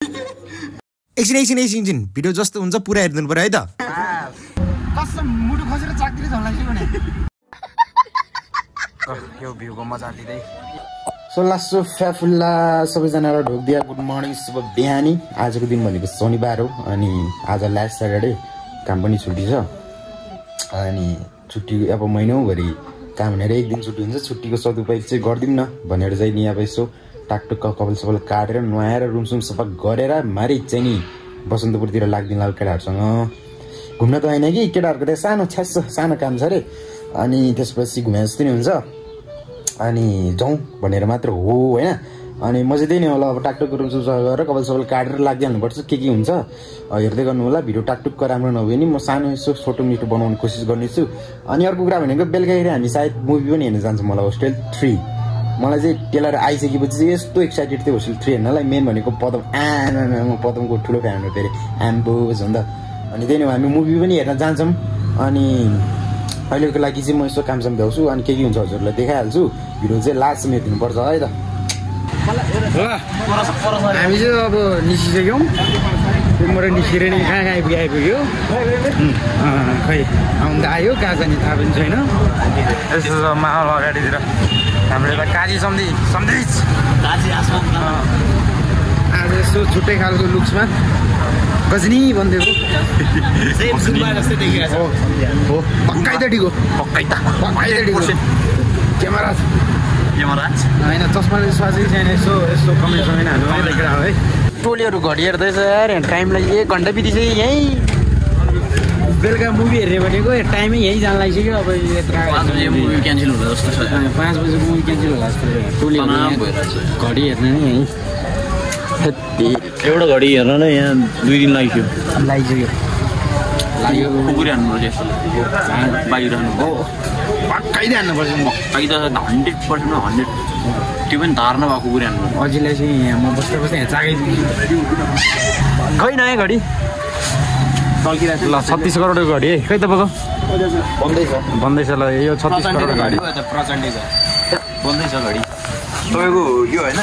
एकछिन भिडियो जस्तो हुन्छ पुरा हेर्नु पर्यो है त कसम मुटु खसेर चाकतिर झन् लाग्छ भने यो भ्यूको मजा लिँदै सोल्लासो फ्याफुल्ला सबैजनालाई ढोकिदिया गुड मर्निङ शुभ बिहानी आजको दिन भनेको शनिबार हो अनि आज लास्ट स्याटरडे काम पनि छुट्टी छ अनि छुट्टी अब महिनौभरि काम भनेर एक दिन छुट्टी हुन्छ छुट्टीको सदुपयोग चाहिँ गरिदिउँ न भनेर चाहिँ नि अब यसो टाकटुक्क कपाल सपाल काटेर नुहाएर रुमसुम सफा गरेर मारि चाहिँ नि बसन्तपुरतिर लाग्दिनला केटाहरूसँग घुम्न त होइन कि केटाहरूको त सानो छ्यास्सो सानो काम छ अरे अनि त्यसपछि घुमे जस्तो नि हुन्छ अनि जाउँ भनेर मात्र हो होइन अनि म चाहिँ त्यही नै होला अब टाकटुक्क रुमसुम सफा गरेर कपाल सपाल काटेर लाग्दिहाल्नुपर्छ के हुन्छ हेर्दै गर्नु होला भिडियो टाकटुक्क राम्रो नभए नि म सानो यसो छोटो मिठो बनाउने कोसिस गर्नेछु अनि अर्को कुरा भनेको बेलुकाखेरि हामी सायद मुभी पनि हेर्न जान्छौँ मलाई होस्टेल 3 मलाई चाहिँ टेलर आइसकेपछि चाहिँ यस्तो एक्साइटेड थियो होस्टेल 3 हेर्नलाई मेन भनेको पदम म पदमको ठुलो फ्यान हो फेरि एम्बोज हो नि त अनि त्यही नै हामी मुभी पनि हेर्न जान्छौँ अनि अहिलेको लागि चाहिँ म यसो कामसाम भ्याउँछु अनि के हुन्छ हजुरलाई देखाइहाल्छु भिडियो चाहिँ लास्टसम्म हेरिदिनुपर्छ है त हामी चाहिँ अब निस्किसक्यौँ त्यहाँबाट निस्केर नि कहाँ आइपुग्यो खै आउनु त आयो कहाँ जाने थाहा पनि छैन यसो माहौल अगाडितिर हाम्रो एउटा काजी सन्देश आज यस्तो छुट्टै खालको लुक्समा गजनी बनिदिएको हो पक्कै त डिगो क्यामेरा होइन चस्माले स्वाजै छैन यसो कमेन्ट समेन्ट हाल्नु देखेर है टोलीहरू घडी हेर्दैछ यार टाइमलाई 1 घन्टा बितिसक्यो यहीँ बेलुका मुभी हेर्ने भनेको टाइमै यहीँ जान लागिसक्यो अब 5 बजे मुभी क्यान्सल होला जस्तो छ 5 बजे मुभी क्यान्सल होला जस्तो टोली घडी हेर्ने नि यहीँ एउटा घडी हेर्न नै यहाँ 2 दिन लागिसक्यो कुकुरी हान्नुपर्छ बाहिर हो पक्कै हान्नुपर्छ पक्कै त 100% 100 त्यो पनि धार्न भएको कुकुरी हान्नु अझैलाई चाहिँ यहाँ म बस्दै यहाँ चागाइदिन्छु खै नयाँ घडी टल्किरहेको ल 36 करोडको घडी है खै तपाईँको बन्दैछ ल यो 36 करोडको घडी प्रचण्डै छ बन्दैछ घडी तपाईँको यो होइन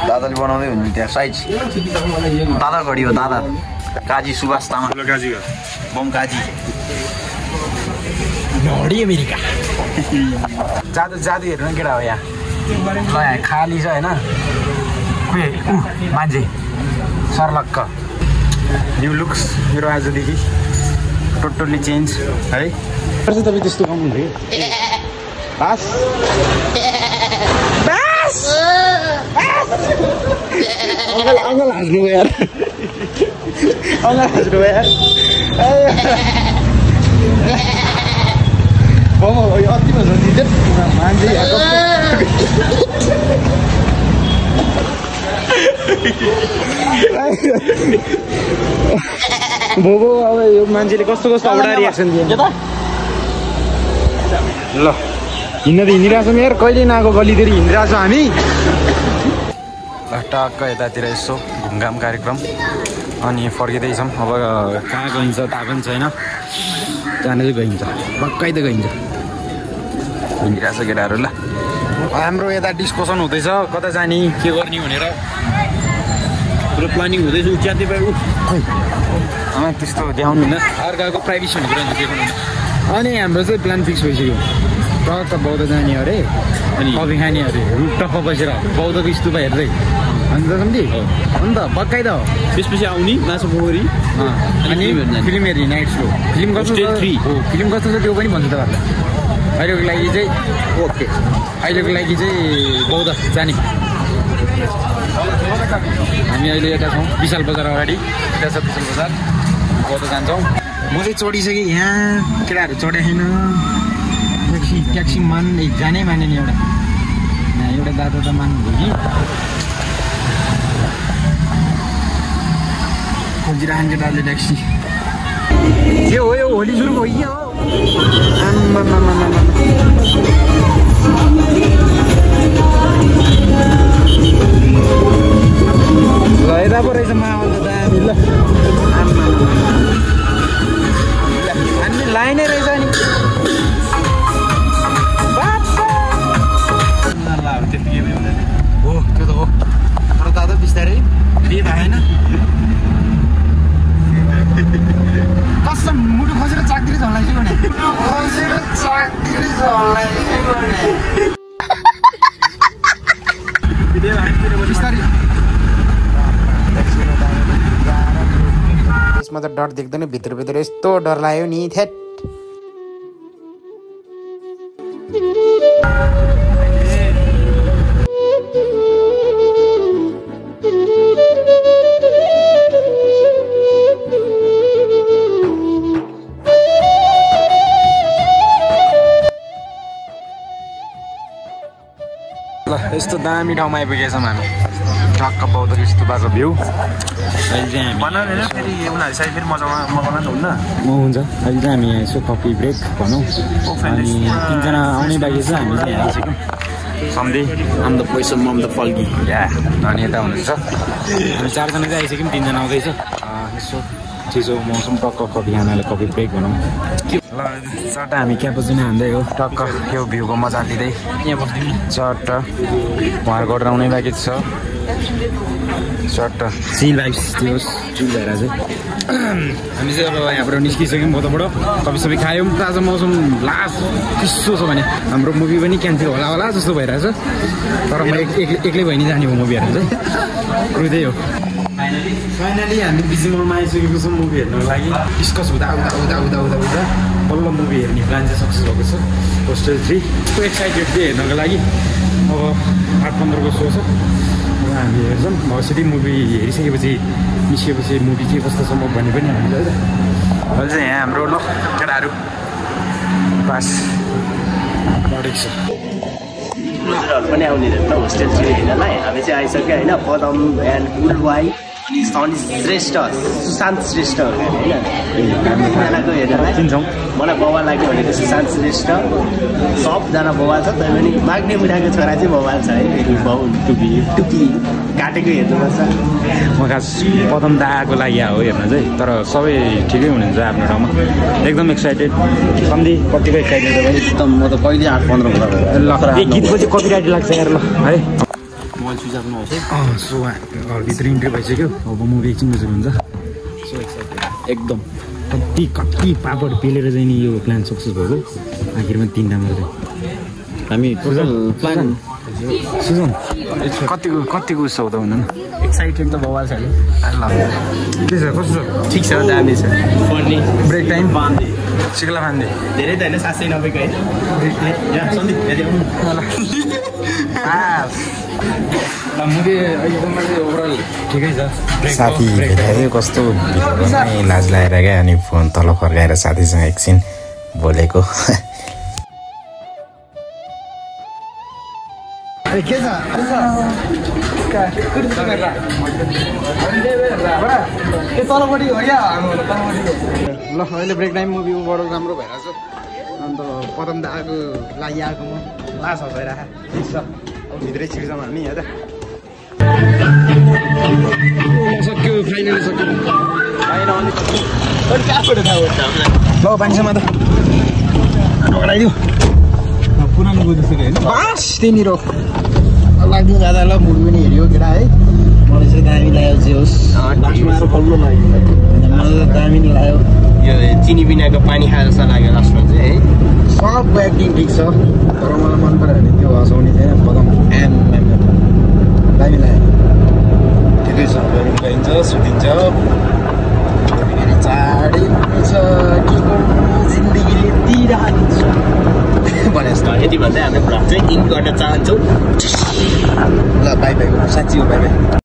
दादाले बनाउँदै हुनु त्यहाँ साइज दादा घडी हो दादा काजी सुभाष तामाङ बम काजी घडी अमेरिका जादु हेर्नु केटा हो यहाँ ल यहाँ खाली छ होइन मान्छे सर्लक्क न्यू लुक्स मेरो आजदेखि टोटल्ली चेन्ज है तपाईँ त्यस्तो गाउनु भयो अङ्गल हाँस्नु यार अति मान्छे भोबो अब यो मान्छेले कस्तो औडा रियाक्सन दिन्छ ल हिँड्न त हिँडिरहेको छौँ यार कहिले नआएको गलीतिर हिँडिरहेको छौँ हामी टक्क यतातिर यसो घुमघाम कार्यक्रम अनि फर्किँदैछौँ अब कहाँ गइन्छ थाहा पनि छैन जान चाहिँ गइन्छ पक्कै त गइन्छ हिँडिरहेको छ केटाहरू ल हाम्रो यता डिस्कसन हुँदैछ कता जाने के गर्ने भनेर पुरो प्लानिङ हुँदैछ च्याते पाइ त्यस्तो देखाउनु हुँदैन अर्काको प्राइभेसी भनेको देखाउनु अनि हाम्रो चाहिँ प्लान फिक्स भइसक्यो टक्क बौद्ध जाने अरे अनि कफी खाने अरे रुटटप्प बसेर बौद्धको स्तूपा हेर्दै अन्त सम्झि अन्त पक्कै त हो त्यसपछि आउने माछा पोखरी अनि फिल्म हेर्ने नाइट सो फिल्म कस्तो छ त्यो पनि भन्छु तपाईँहरूलाई अहिलेको लागि चाहिँ ओके अहिलेको लागि चाहिँ बौद्ध जाने हामी अहिले यता छौँ विशाल बजार अगाडि यता छ विशाल बजार बौद्ध जान्छौँ म चाहिँ चढिसकेँ यहाँ केटाहरू चढेको छैन ट्याक्सी जानै माने नि एउटा दादा त मान्नुभयो कि खोजिरहन्छ दादाले ट्याक्सी के हो यो होली सुरु भयो ल यता पो रहेछ माहौल त दामी ल हामी लाइनै रहेछ नि बाहिरसम्म त डर देख्दैन भित्र यस्तो डर लाग्यो नि थेट यस्तो दामी ठाउँमा आइपुगेछौँ हामी टक्क बौद्ध स्तूपको भ्यू अहिले चाहिँ हामी बनाएर फेरि उनीहरू साइड फेरि मजामा मगाउन त हुन्न हुन्छ अहिले चाहिँ हामी यहाँ यसो कफी ब्रेक भनौँ अनि 3 जना आउने बाँकी छ हामी चाहिँ यहाँ आइसक्यौँ सम्धि आम द पैसा मम द फल्की या अनि यता हुनुहुन्छ हामी 4 जना चाहिँ आइसक्यौँ 3 जना आउँदैछ यसो चिसो मौसम टक्क कफी खानाले कफी ब्रेक भनौँ ल चट्ट हामी क्यापुचिनो हान्दै हो टक्क यो भ्यूको मजा लिँदै यहाँ बस्दिउँ चट्ट उहाँहरूको अर्डर आउनै बाँकी छ चट्ट चिल भाइब्स त्यो चिल भएर चाहिँ हामी चाहिँ अब यहाँबाट निस्किसक्यौँ बोतबाट कफी सबै खायौँ ताजा मौसम लास्ट चिसो छ भने हाम्रो मुभी पनि क्यान्सल होला जस्तो भइरहेछ तर म एक्लै भइ नै जाने हो मुभी हेर्नु चाहिँ क्रुदै हो फाइनली हामी बिजी मलमा आइसकेको छौँ मुभी हेर्नको लागि डिस्कस हुँदा बल्ल मुभी हेर्ने प्लान चाहिँ सक्सेस भएको छ होस्टेल 3 यस्तो एक्साइटेड थिएँ हेर्नको लागि अब 8-15 को सो छ हामी हेर्छौँ भविष्य मुभी हेरिसकेपछि निस्केपछि मुभी के कस्तो छ म भन्ने पनि हामीलाई अहिले चाहिँ यहाँ हाम्रो ल केटाहरू पास बढेको छ हजुरहरू पनि आउने रहेछ होस्टेल 3 हेर्नलाई हामी चाहिँ आइसक्यो होइन पदम एन्ड गुलवाई अनि सनी श्रेष्ठ सुशान्त श्रेष्ठ हो होइन चिन्छौँ मलाई बवाल लाग्यो भनेको सुशान्त श्रेष्ठ सबजना बवाल छ तै पनि माग्ने मुठाको छोरा चाहिँ बवाल छ है बाउ टुपी काटेको हेर्नुपर्छ म खास पदम दाको लागि हो हेर्न चाहिँ तर सबै ठिकै हुनुहुन्छ आफ्नो ठाउँमा एकदम एक्साइटेड सम्धि कतिको एक्साइटेड एकदम म त कहिले 8-15 ल एक गीतको चाहिँ कपिराइट लाग्छ यार ल है मोबाइल स्विच अफ नहोस् है सो घरभित्र इन्ट्री भइसक्यो अब मुभी एकछिन बजेर हुन्छ सो एक्साइटेड एकदम कति पापड पेलेर चाहिँ नि यो प्लान सक्सेस भएको आखिरमा 3 टा मात्रै हामी टोटल प्लान सुजन कतिको उसो त हुँदैन एक्साइटेड त बवाल छ नि ल के छ कस्तो छ ठिक छ दामी छ फर्नी ब्रेक टाइम बान्धे सिक्ला फान्दै धेरै त होइन 790 को है यहाँ सन्दीप ल मुभी एकदम ओभरअल ठिकै छ साथी भेटायो कस्तो लाज लागेर क्या अनि फोन तल फर्काएर साथीसँग एकछिन बोलेको के छ ल अहिले ब्रेक टाइम मुभी बाट राम्रो भइरहेछ अन्त पदम दाको लागि आएको म लास हँसाइरहेको छ अब भित्रै छिर्छौँ हामी यहाँ त सक्यो फाइनली सक्यो ल पानीसम्म त पक्राइदियो पुरानो बुझिसक्यो होइन बास त्यहीँनिर लाग्नु जाँदा ल मुभी पनि हेऱ्यो केटा है मलाई चाहिँ दामी लाग्यो जे होस् मलाई दामी नै लाग्यो यो चिनी बिनाको पानी खाएर जस्तो लाग्यो लास्टमा चाहिँ है सबको एक्टिङ ठिक छ तर मलाई मन पऱ्यो भने त्यो हँसाउने छैन पदम दामी लाग्यो ठिकै छ गइन्छ सुतिन्छ चाँडै छ जिन्दगीले दिइरहन्छ भने जस्तो यति भन्दै हामी भ्लग चाहिँ इन गर्न चाहन्छौँ ल बाई बाई साँच्ची हो बाई बाई